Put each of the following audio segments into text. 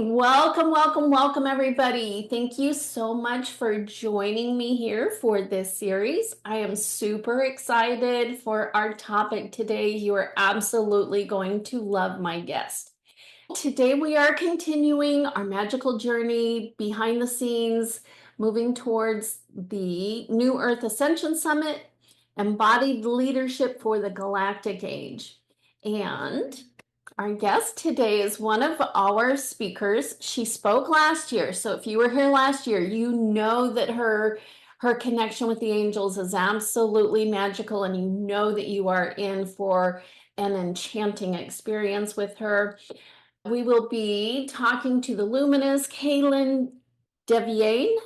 Welcome, welcome, welcome, everybody. Thank you so much for joining me here for this series. I am super excited for our topic today. You are absolutely going to love my guest. Today, we are continuing our magical journey behind the scenes, moving towards the New Earth Ascension Summit, Embodied Leadership for the Galactic Age. And our guest today is one of our speakers. She spoke last year. So if you were here last year, you know that her connection with the angels is absolutely magical, and you know that you are in for an enchanting experience with her. We will be talking to the luminous Caylen Dheviain.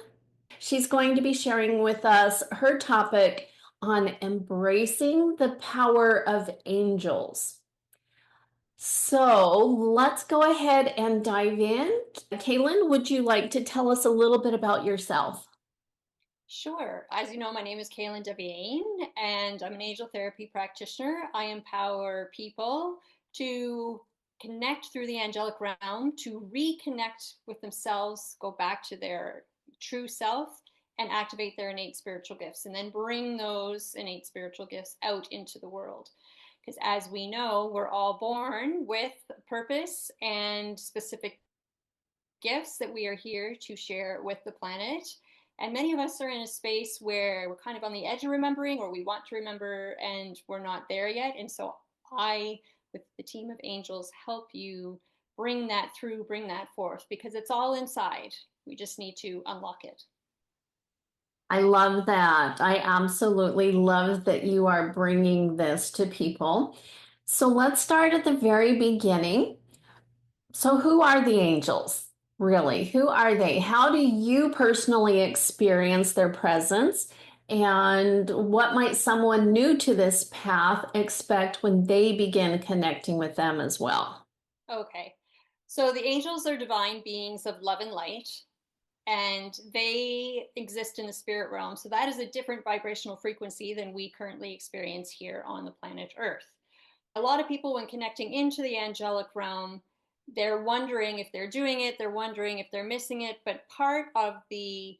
She's going to be sharing with us her topic on embracing the power of angels. So let's go ahead and dive in. Caylen, would you like to tell us a little bit about yourself? Sure. As you know, my name is Caylen Dheviain, and I'm an angel therapy practitioner. I empower people to connect through the angelic realm, to reconnect with themselves, go back to their true self, and activate their innate spiritual gifts, and then bring those innate spiritual gifts out into the world. Because as we know, we're all born with purpose and specific gifts that we are here to share with the planet. And many of us are in a space where we're kind of on the edge of remembering, or we want to remember, and we're not there yet. And so I, with the team of angels, help you bring that through, bring that forth, because it's all inside. We just need to unlock it. I love that. I absolutely love that you are bringing this to people. So let's start at the very beginning. So, who are the angels? Really? Who are they? How do you personally experience their presence? And what might someone new to this path expect when they begin connecting with them as well? Okay. So the angels are divine beings of love and light, and they exist in the spirit realm. So that is a different vibrational frequency than we currently experience here on the planet Earth. A lot of people, when connecting into the angelic realm, they're wondering if they're doing it, they're wondering if they're missing it. But part of the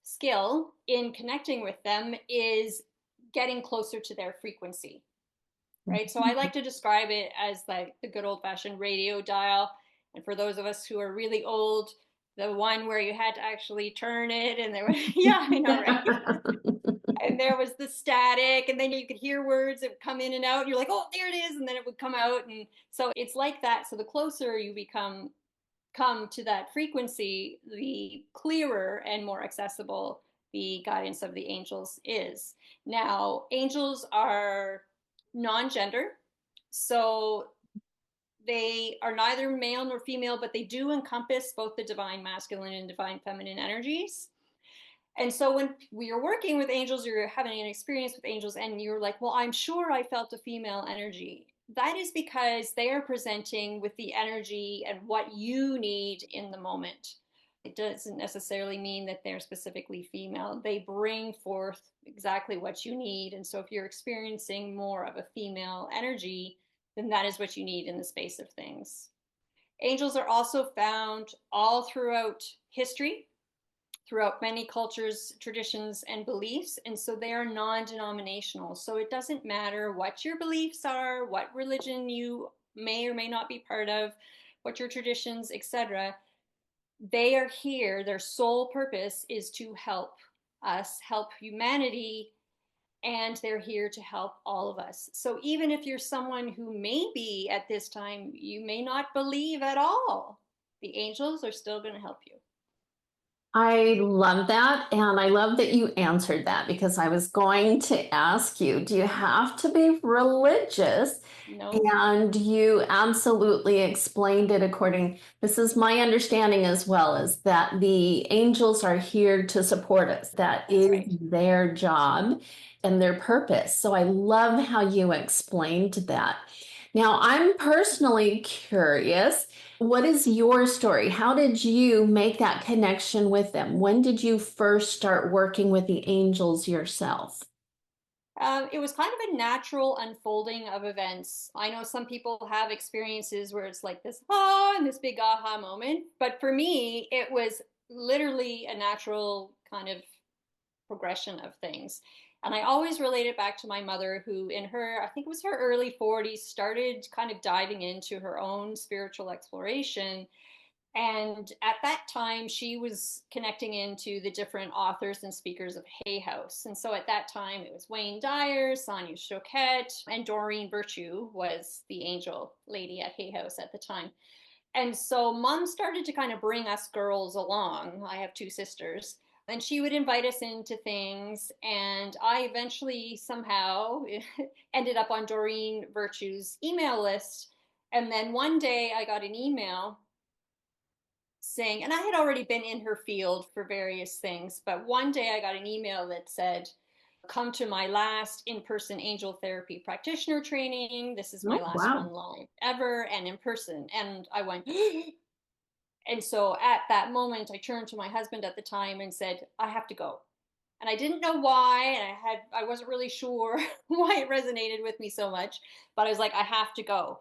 skill in connecting with them is getting closer to their frequency, right? So I like to describe it as like the good old fashioned radio dial. And for those of us who are really old, the one where you had to actually turn it, and there was, yeah, I know, right? And there was the static, and then you could hear words that would come in and out, and you're like, oh, there it is, and then it would come out. And so it's like that. So the closer you come to that frequency, the clearer and more accessible the guidance of the angels is. Now, angels are non-gender, so they are neither male nor female, but they do encompass both the divine masculine and divine feminine energies. And so when you're working with angels, you're having an experience with angels, and you're like, well, I'm sure I felt a female energy. That is because they are presenting with the energy and what you need in the moment. It doesn't necessarily mean that they're specifically female. They bring forth exactly what you need. And so if you're experiencing more of a female energy, then that is what you need in the space of things. Angels are also found all throughout history, throughout many cultures, traditions, and beliefs. And so they are non denominational. So it doesn't matter what your beliefs are, what religion you may or may not be part of, what your traditions, etc. They are here. Their sole purpose is to help us, help humanity, and they're here to help all of us. So even if you're someone who maybe at this time you may not believe at all, the angels are still going to help you. I love that. And I love that you answered that because I was going to ask you, do you have to be religious? No. And you absolutely explained it according. This is my understanding as well, is that the angels are here to support us. That That's is right. their job and their purpose. So I love how you explained that. Now, I'm personally curious. What is your story? How did you make that connection with them? When did you first start working with the angels yourself? It was kind of a natural unfolding of events. I know some people have experiences where it's like this, and this big aha moment. But for me, it was literally a natural kind of progression of things. And I always relate it back to my mother, who, in her, I think it was her early 40s, started kind of diving into her own spiritual exploration. And at that time, she was connecting into the different authors and speakers of Hay House. And so at that time, it was Wayne Dyer, Sonia Choquette, and Doreen Virtue was the angel lady at Hay House at the time. And so mom started to kind of bring us girls along. I have two sisters. And she would invite us into things. And I eventually somehow ended up on Doreen Virtue's email list. And then one day I got an email saying, and I had already been in her field for various things, but one day I got an email that said, come to my last in-person angel therapy practitioner training. This is my Oh, last one wow. live ever and in person. And I went, and so at that moment, I turned to my husband at the time and said, I have to go. And I didn't know why, and I wasn't really sure why it resonated with me so much, but I was like, I have to go.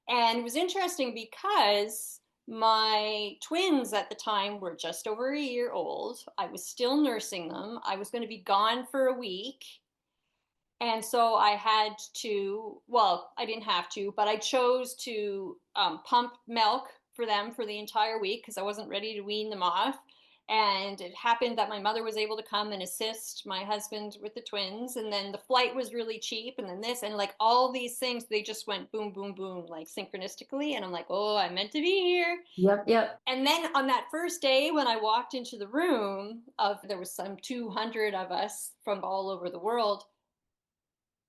And it was interesting because my twins at the time were just over a year old. I was still nursing them. I was going to be gone for a week. And so I had to, well, I didn't have to, but I chose to pump milk for them for the entire week because I wasn't ready to wean them off. And it happened that my mother was able to come and assist my husband with the twins. And then the flight was really cheap. And then this, and like all these things, they just went boom, boom, boom, like synchronistically. And I'm like, oh, I'm meant to be here. Yep, yep. And then on that first day, when I walked into the room of, there was some 200 of us from all over the world,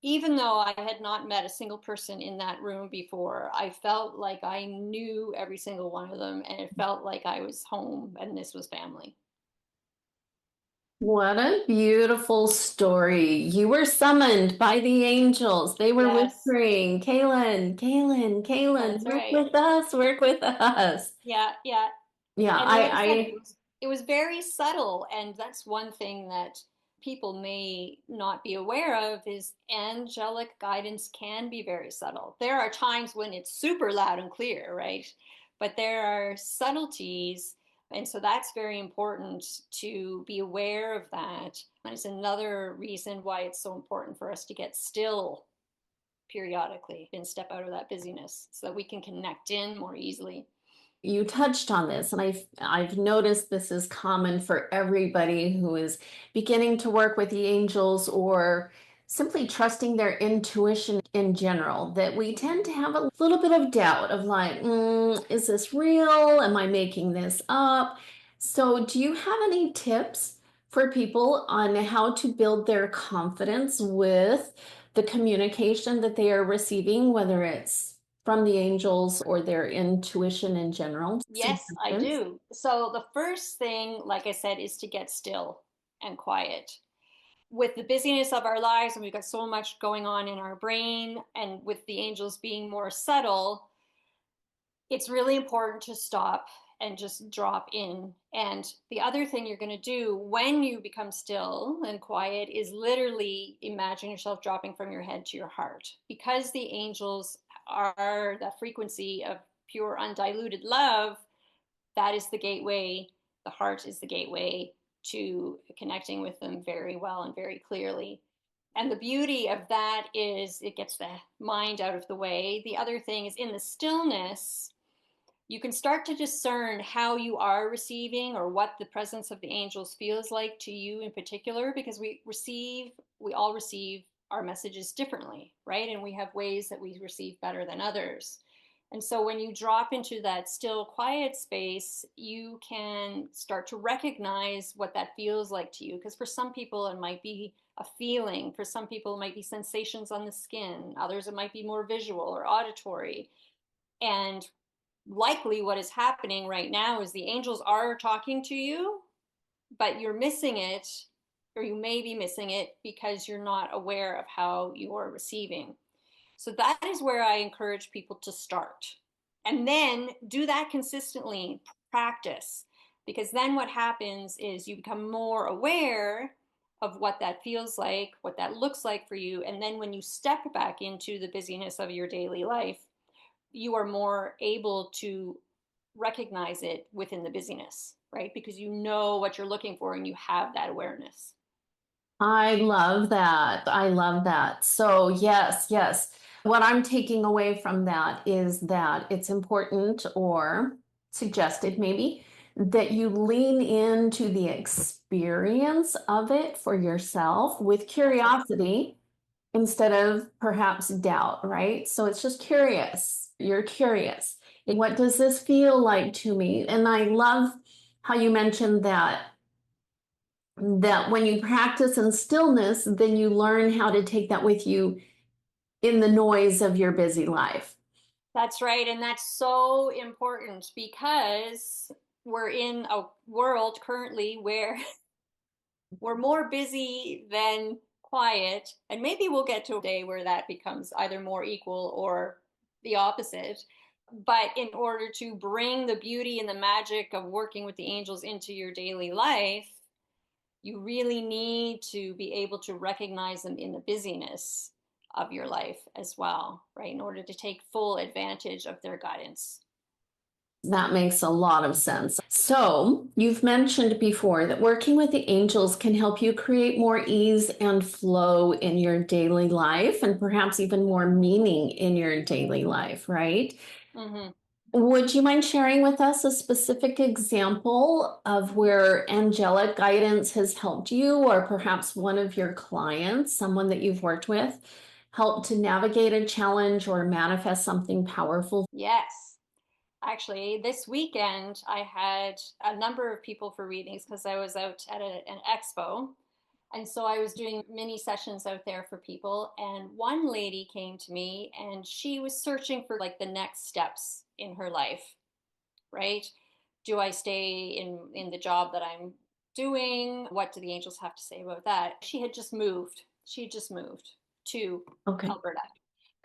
even though I had not met a single person in that room before, I felt like I knew every single one of them, and it felt like I was home and this was family. What a beautiful story. You were summoned by the angels. They were Yes, whispering, Caylen, Caylen, Caylen, that's work right. with us, work with us. Yeah, yeah. Yeah, And like I said, I it was very subtle, and that's one thing that people may not be aware of is angelic guidance can be very subtle. There are times when it's super loud and clear, right? But there are subtleties, and so that's very important to be aware of that. And it's another reason why it's so important for us to get still periodically and step out of that busyness so that we can connect in more easily. you touched on this, and I've noticed this is common for everybody who is beginning to work with the angels or simply trusting their intuition in general, that we tend to have a little bit of doubt of like, is this real? Am I making this up? So, do you have any tips for people on how to build their confidence with the communication that they are receiving, whether it's from the angels or their intuition in general, Yes, I suggestions? do. So the first thing, like I said, is to get still and quiet. With the busyness of our lives, and we've got so much going on in our brain, and with the angels being more subtle, it's really important to stop and just drop in. And the other thing you're going to do when you become still and quiet is literally imagine yourself dropping from your head to your heart. Because the angels are the frequency of pure, undiluted love, that is the gateway. The heart is the gateway to connecting with them very well and very clearly. And the beauty of that is it gets the mind out of the way. The other thing is in the stillness, you can start to discern how you are receiving or what the presence of the angels feels like to you in particular, because we all receive our messages differently, right? And we have ways that we receive better than others. And so when you drop into that still quiet space, you can start to recognize what that feels like to you. Because for some people, it might be a feeling. For some people, it might be sensations on the skin. Others, it might be more visual or auditory. And likely what is happening right now is the angels are talking to you, but you're missing it, or you may be missing it because you're not aware of how you're receiving. So that is where I encourage people to start. And then do that consistently, practice. Because then what happens is you become more aware, of what that feels like, what that looks like for you. And then when you step back into the busyness of your daily life, you are more able to recognize it within the busyness, right? Because you know what you're looking for and you have that awareness. I love that. I love that. So, yes, yes. What I'm taking away from that is that it's important or suggested maybe that you lean into the experience of it for yourself with That's right. curiosity instead of perhaps doubt, right? So it's just curious. You're curious. What does this feel like to me? And I love how you mentioned that when you practice in stillness, then you learn how to take that with you in the noise of your busy life. That's right. And that's so important because we're in a world currently where we're more busy than quiet. And maybe we'll get to a day where that becomes either more equal or the opposite. But in order to bring the beauty and the magic of working with the angels into your daily life, you really need to be able to recognize them in the busyness of your life as well, right? In order to take full advantage of their guidance. That makes a lot of sense. So, you've mentioned before that working with the angels can help you create more ease and flow in your daily life and perhaps even more meaning in your daily life, right? Mm-hmm. Would you mind sharing with us a specific example of where angelic guidance has helped you, or perhaps one of your clients, someone that you've worked with, helped to navigate a challenge or manifest something powerful? Yes. Actually, this weekend I had a number of people for readings because I was out at an expo. And so I was doing mini sessions out there for people. And one lady came to me and she was searching for like the next steps in her life, right? Do I stay in the job that I'm doing? What do the angels have to say about that? She had just moved. She had just moved to Okay. Alberta.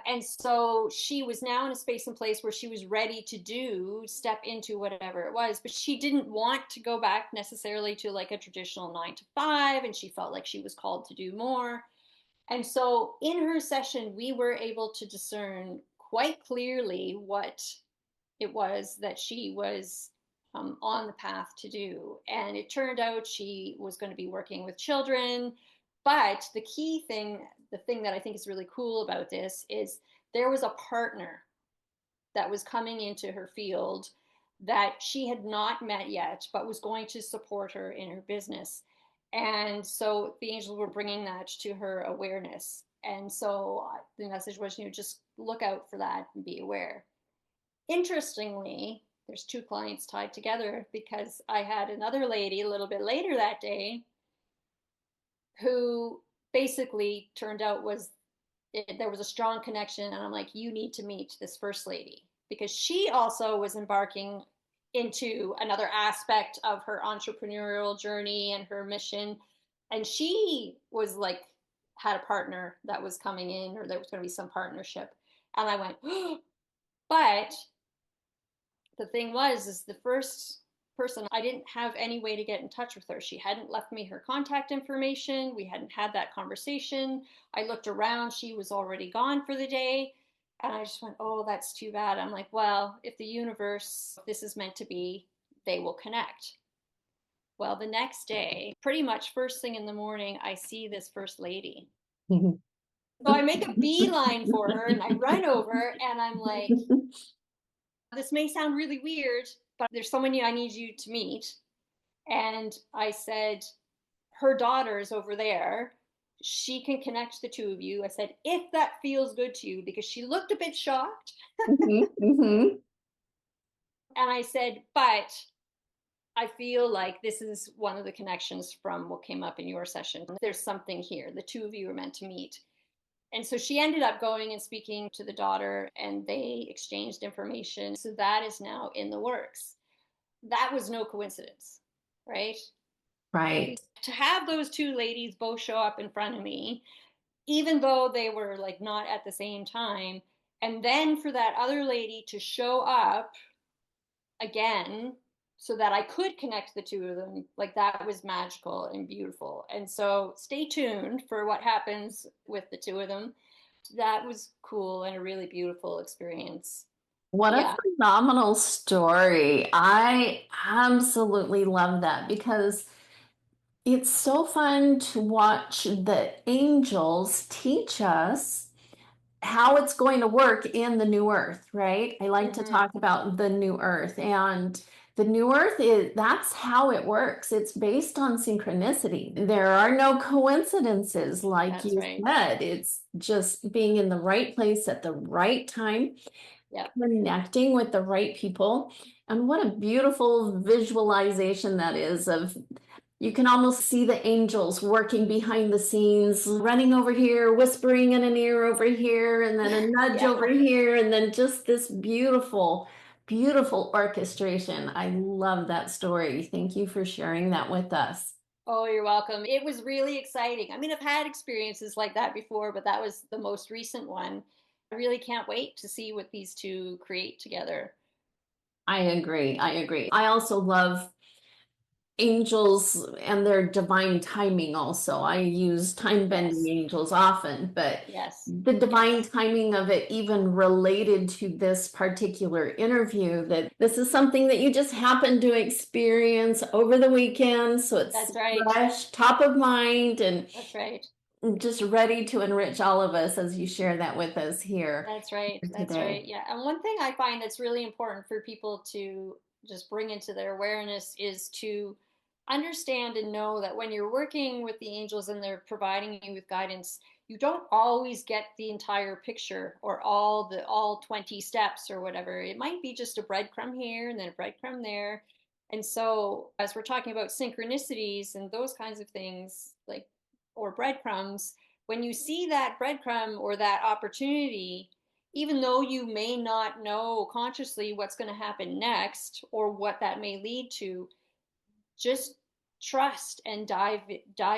And so she was now in a space and place where she was ready to step into whatever it was, but she didn't want to go back necessarily to like a traditional 9 to 5, and she felt like she was called to do more. And so in her session, we were able to discern quite clearly what it was that she was on the path to do. And it turned out she was going to be working with children. But the key thing, the thing that I think is really cool about this is there was a partner that was coming into her field that she had not met yet, but was going to support her in her business. And so the angels were bringing that to her awareness. And so the message was, just look out for that and be aware. Interestingly, there's two clients tied together because I had another lady a little bit later that day who basically turned out there was a strong connection, and I'm like, you need to meet this first lady because she also was embarking into another aspect of her entrepreneurial journey and her mission, and she was like had a partner that was coming in, or there was going to be some partnership. And I went, oh, but the thing was is the first person, I didn't have any way to get in touch with her. She hadn't left me her contact information. We hadn't had that conversation. I looked around, she was already gone for the day. And I just went, oh, that's too bad. I'm like, well, if the universe, if this is meant to be, they will connect. Well, the next day, pretty much first thing in the morning, I see this first lady. So I make a beeline for her and I run over and I'm like, this may sound really weird, but there's someone I need you to meet. And I said, her daughter's over there. She can connect the two of you. I said, if that feels good to you, because she looked a bit shocked. Mhm, mhm. And I said, but I feel like this is one of the connections from what came up in your session. There's something here. The two of you are meant to meet. And so she ended up going and speaking to the daughter, and they exchanged information. So that is now in the works. That was no coincidence, right? Right. To have those two ladies both show up in front of me, even though they were like not at the same time, and then for that other lady to show up again so that I could connect the two of them. Like that was magical and beautiful. And so stay tuned for what happens with the two of them. That was cool and a really beautiful experience. What a Yeah. phenomenal story. I absolutely love that because it's so fun to watch the angels teach us how it's going to work in the new earth, right? I like to Hmm. talk about the new earth, and the new earth is that's how it works. It's based on synchronicity. There are no coincidences, like That's you right. said. It's just being in the right place at the right time, Yep. connecting with the right people. And what a beautiful visualization that is of you can almost see the angels working behind the scenes, running over here, whispering in an ear over here, and then a nudge Yeah. over here, and then just this beautiful, beautiful orchestration. I love that story. Thank you for sharing that with us. Oh, you're welcome. It was really exciting. I mean, I've had experiences like that before, but that was the most recent one. I really can't wait to see what these two create together. I agree. I agree. I also love angels and their divine timing also. I use time bending Yes. angels often, but Yes. the divine Yes. timing of it even related to this particular interview, that this is something that you just happened to experience over the weekend, so it's That's right. fresh, top of mind, and That's right. just ready to enrich all of us as you share that with us here That's right. That's today. right. Yeah. And one thing I find that's really important for people to just bring into their awareness is to understand and know that when you're working with the angels and they're providing you with guidance, you don't always get the entire picture or all 20 steps or whatever. It might be just a breadcrumb here and then a breadcrumb there. And so as we're talking about synchronicities and those kinds of things, like or breadcrumbs, when you see that breadcrumb or that opportunity, even though you may not know consciously what's going to happen next or what that may lead to, just trust and dive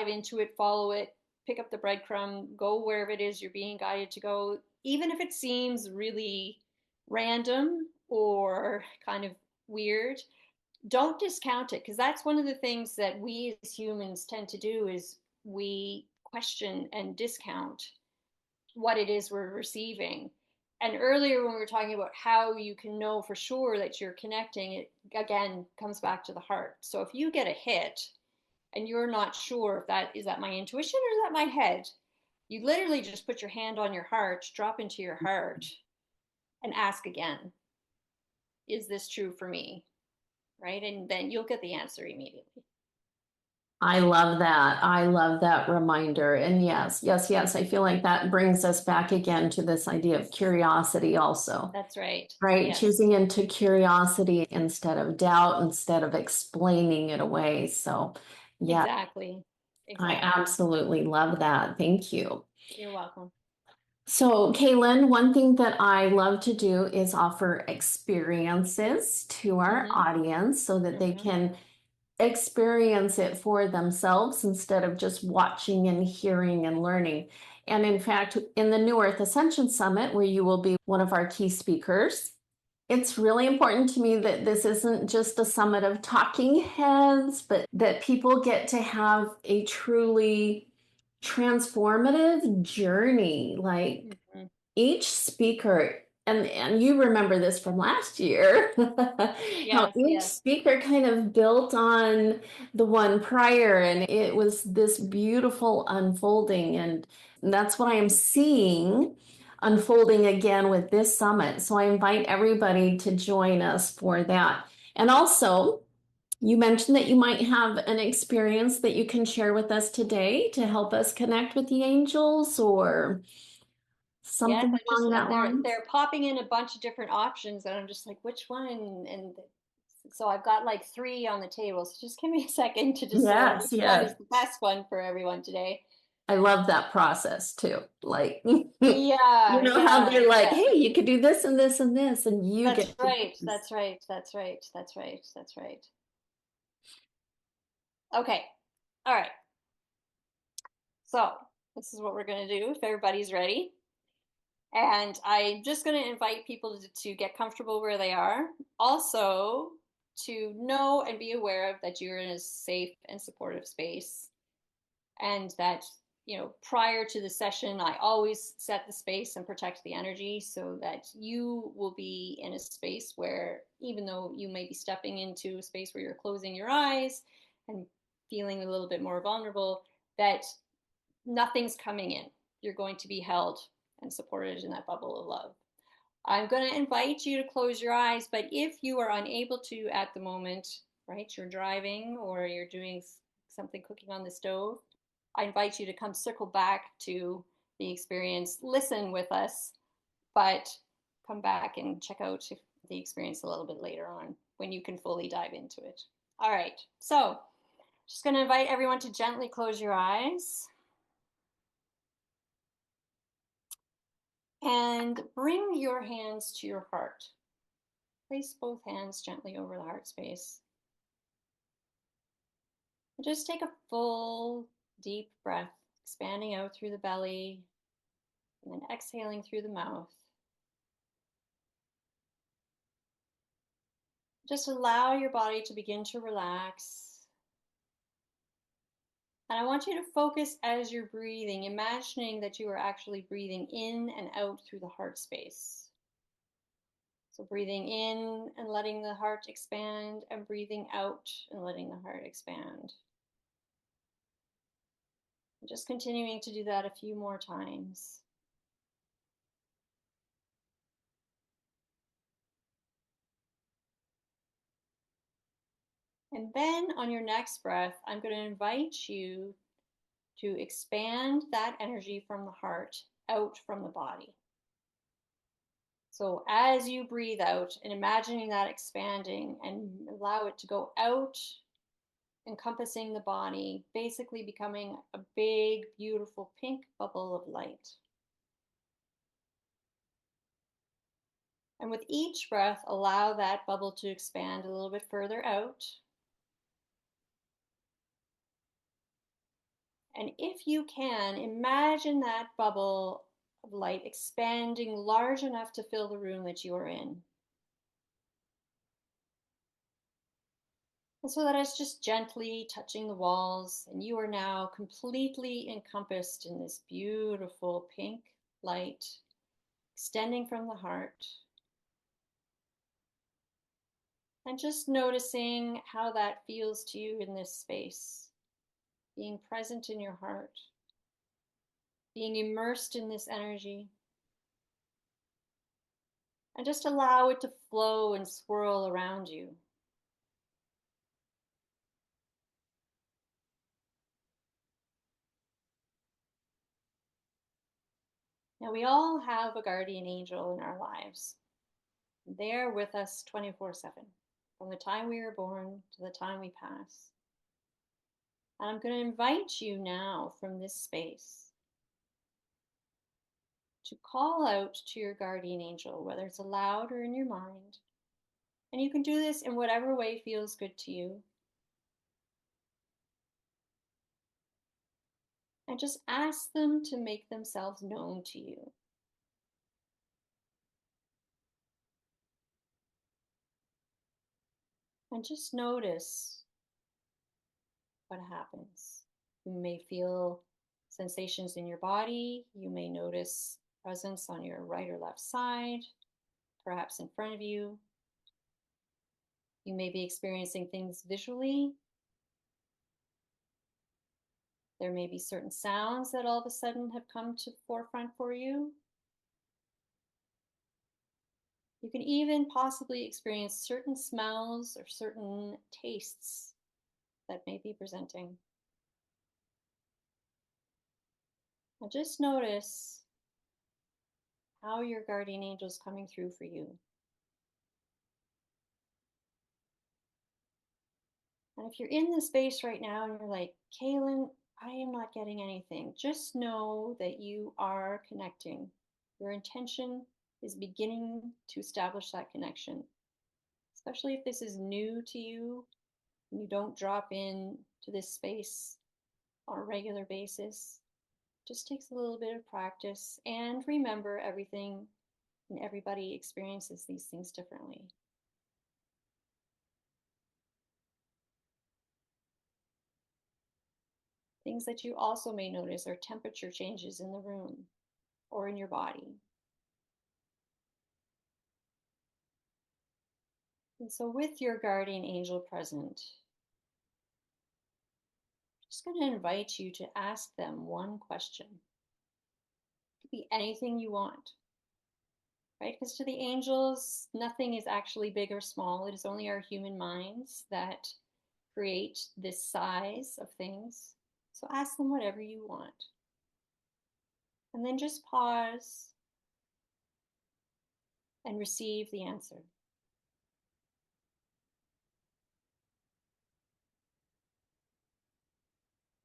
into it, follow it, pick up the breadcrumb, go wherever it is you're being guided to go, even if it seems really random or kind of weird. Don't discount it, because that's one of the things that we as humans tend to do is we question and discount what it is we're receiving. And earlier, when we were talking about how you can know for sure that you're connecting, it again comes back to the heart. So if you get a hit and you're not sure if that is that my intuition or is that my head, you literally just put your hand on your heart, drop into your heart, and ask again, is this true for me? Right? And then you'll get the answer immediately. I love that. I love that reminder. And yes, yes, yes. I feel like that brings us back again to this idea of curiosity also, That's right. right? Yes, Choosing into curiosity instead of doubt, instead of explaining it away. So, yeah, exactly. I Exactly. absolutely love that. Thank you. You're welcome. So, Caylen, one thing that I love to do is offer experiences to our Mm-hmm. audience so that they Mm-hmm. can experience it for themselves instead of just watching and hearing and learning. And in fact, in the New Earth Ascension Summit, where you will be one of our key speakers, it's really important to me that this isn't just a summit of talking heads, but that people get to have a truly transformative journey. Like Mm-hmm. each speaker, and you remember this from last year, how Yes, each yes. speaker kind of built on the one prior, and it was this beautiful unfolding. And that's what I am seeing unfolding again with this summit. So I invite everybody to join us for that. And also, you mentioned that you might have an experience that you can share with us today to help us connect with the angels or Yes, something I just along that lines. they're popping in a bunch of different options, and I'm just like, which one? And so I've got like three on the table. So just give me a second to discern Yes, which one yes. is the best one for everyone today. I love that process too. Like, you Yeah, know how yeah, they're like, yeah. hey, you could do this and this and this, and you That's get to right. choose. That's right. That's right. That's right. That's right. Okay. All right. So this is what we're gonna do if everybody's ready. And I'm just going to invite people to get comfortable where they are. Also, to know and be aware of that you're in a safe and supportive space, and that, prior to the session, I always set the space and protect the energy so that you will be in a space where, even though you may be stepping into a space where you're closing your eyes and feeling a little bit more vulnerable, that nothing's coming in. You're going to be held and supported in that bubble of love. I'm going to invite you to close your eyes, but if you are unable to at the moment, right, you're driving or you're doing something cooking on the stove, I invite you to come circle back to the experience, listen with us, but come back and check out the experience a little bit later on when you can fully dive into it. All right, so just going to invite everyone to gently close your eyes. And bring your hands to your heart. Place both hands gently over the heart space. And just take a full, deep breath, expanding out through the belly, and then exhaling through the mouth. Just allow your body to begin to relax. And I want you to focus as you're breathing, imagining that you are actually breathing in and out through the heart space. So breathing in and letting the heart expand, and breathing out and letting the heart expand. And just continuing to do that a few more times. And then on your next breath, I'm going to invite you to expand that energy from the heart out from the body. So as you breathe out and imagining that expanding, and allow it to go out, encompassing the body, basically becoming a big, beautiful pink bubble of light. And with each breath, allow that bubble to expand a little bit further out. And if you can, imagine that bubble of light expanding large enough to fill the room that you are in. And so that it's just gently touching the walls, and you are now completely encompassed in this beautiful pink light extending from the heart. And just noticing how that feels to you in this space, being present in your heart, being immersed in this energy. And just allow it to flow and swirl around you. Now, we all have a guardian angel in our lives. They're with us 24/7, from the time we were born to the time we pass. And I'm going to invite you now from this space to call out to your guardian angel, whether it's aloud or in your mind. And you can do this in whatever way feels good to you. And just ask them to make themselves known to you. And just notice what happens. You may feel sensations in your body. You may notice presence on your right or left side, perhaps in front of you. You may be experiencing things visually. There may be certain sounds that all of a sudden have come to the forefront for you. You can even possibly experience certain smells or certain tastes that may be presenting. Now just notice how your guardian angel is coming through for you. And if you're in the space right now and you're like, Caylen, I am not getting anything, just know that you are connecting. Your intention is beginning to establish that connection. Especially if this is new to you and you don't drop in to this space on a regular basis. It just takes a little bit of practice. And remember, everything and everybody experiences these things differently. Things that you also may notice are temperature changes in the room or in your body. And so, with your guardian angel present, I'm just going to invite you to ask them one question. It could be anything you want, right? Because to the angels, nothing is actually big or small. It is only our human minds that create this size of things. So ask them whatever you want. And then just pause and receive the answer.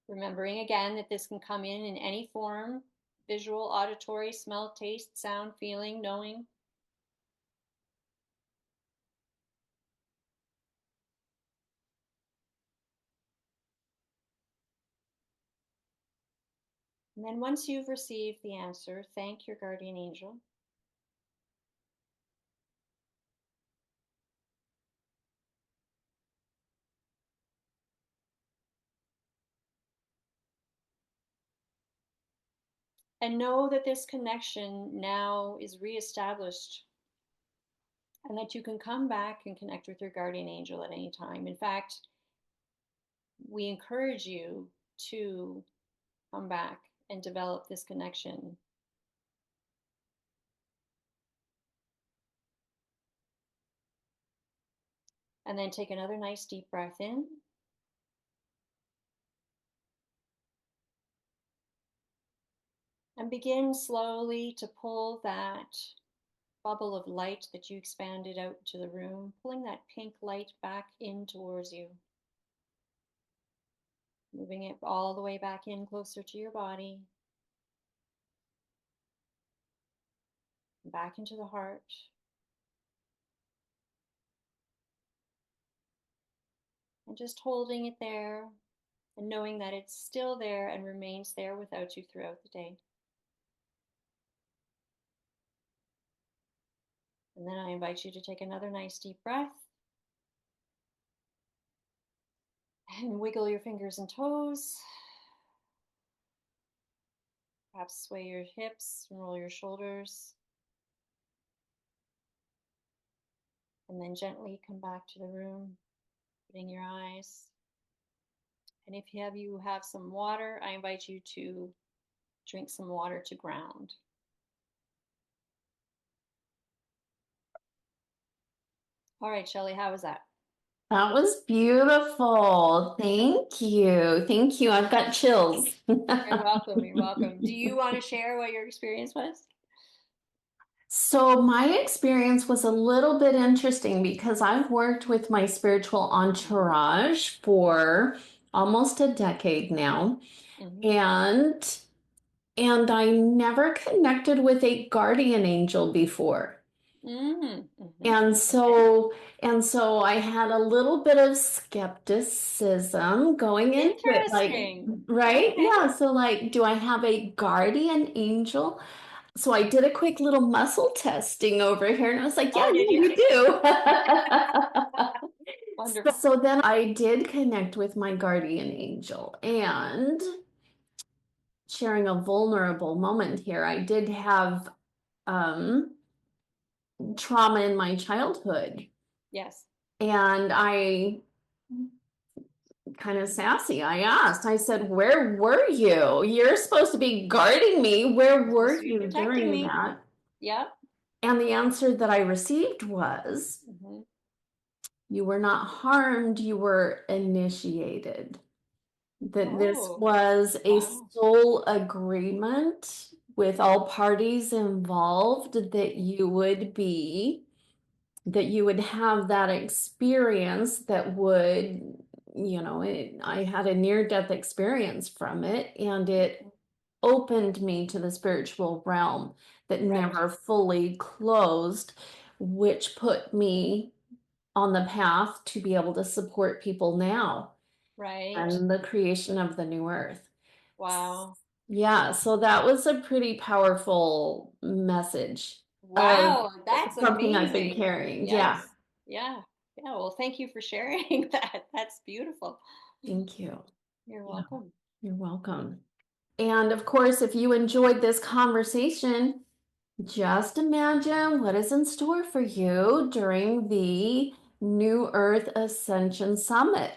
Remembering again that this can come in any form: visual, auditory, smell, taste, sound, feeling, knowing. And then once you've received the answer, thank your guardian angel. And know that this connection now is reestablished and that you can come back and connect with your guardian angel at any time. In fact, we encourage you to come back and develop this connection. And then take another nice deep breath in. And begin slowly to pull that bubble of light that you expanded out to the room, pulling that pink light back in towards you. Moving it all the way back in closer to your body. Back into the heart. And just holding it there and knowing that it's still there and remains there without you throughout the day. And then I invite you to take another nice deep breath and wiggle your fingers and toes. Perhaps sway your hips and roll your shoulders. And then gently come back to the room, opening your eyes. And if you have some water, I invite you to drink some water to ground. All right, Shelli, how was that? That was beautiful. Thank you. Thank you. I've got chills. You're welcome. You're welcome. Do you want to share what your experience was? So my experience was a little bit interesting because I've worked with my spiritual entourage for almost a decade now, Mm-hmm. and I never connected with a guardian angel before. Mm-hmm. Mm-hmm. And Okay. so I had a little bit of skepticism going into it, like, Interesting. right? Okay. Yeah, so like, do I have a guardian angel? So I did a quick little muscle testing over here, and I was like, yeah, Oh, did yeah, you? you do. Wonderful. So then I did connect with my guardian angel, and sharing a vulnerable moment here, I did have trauma in my childhood. Yes. And I kind of sassy, I asked, I said, where were you? You're supposed to be guarding me. Where Supposed were to be you protecting during me. that? Yep. And the answer that I received was, Mm-hmm. you were not harmed, you were initiated. That this Oh, was a wow. soul agreement with all parties involved that you would have that experience that would, I had a near-death experience from it, and it Mhm. opened me to the spiritual realm that Right. never fully closed, which put me on the path to be able to support people now Right. and the creation of the new earth. Wow. Yeah, so that was a pretty powerful message of Wow. That's something I've been amazing. carrying. Yeah, Yes. Yeah. Yeah. Well, thank you for sharing that. That's beautiful. thank you. You're Yeah. welcome. You're welcome. And of course, if you enjoyed this conversation, just imagine what is in store for you during the New Earth Ascension Summit.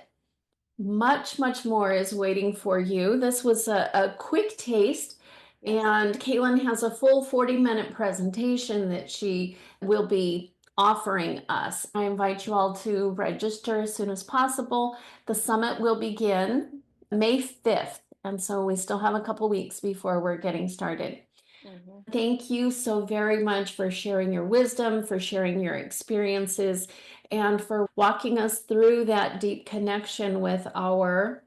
Much, much more is waiting for you. This was a quick taste, Yes. and Caylen has a full 40-minute presentation that she will be offering us. I invite you all to register as soon as possible. The summit will begin May 5th, and so we still have a couple weeks before we're getting started. Hmm. Thank you so very much for sharing your wisdom, for sharing your experiences, and for walking us through that deep connection with our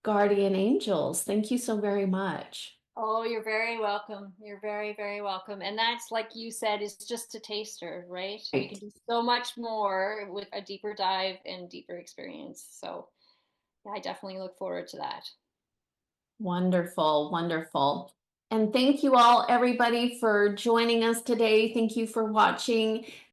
guardian angels. Thank you so very much. Oh, you're very welcome. You're very, very welcome. And that's, like you said, is just a taster, right? We can Right. do so much more with a deeper dive and deeper experience. So, yeah, I definitely look forward to that. Wonderful, wonderful. And thank you all, everybody, for joining us today. Thank you for watching.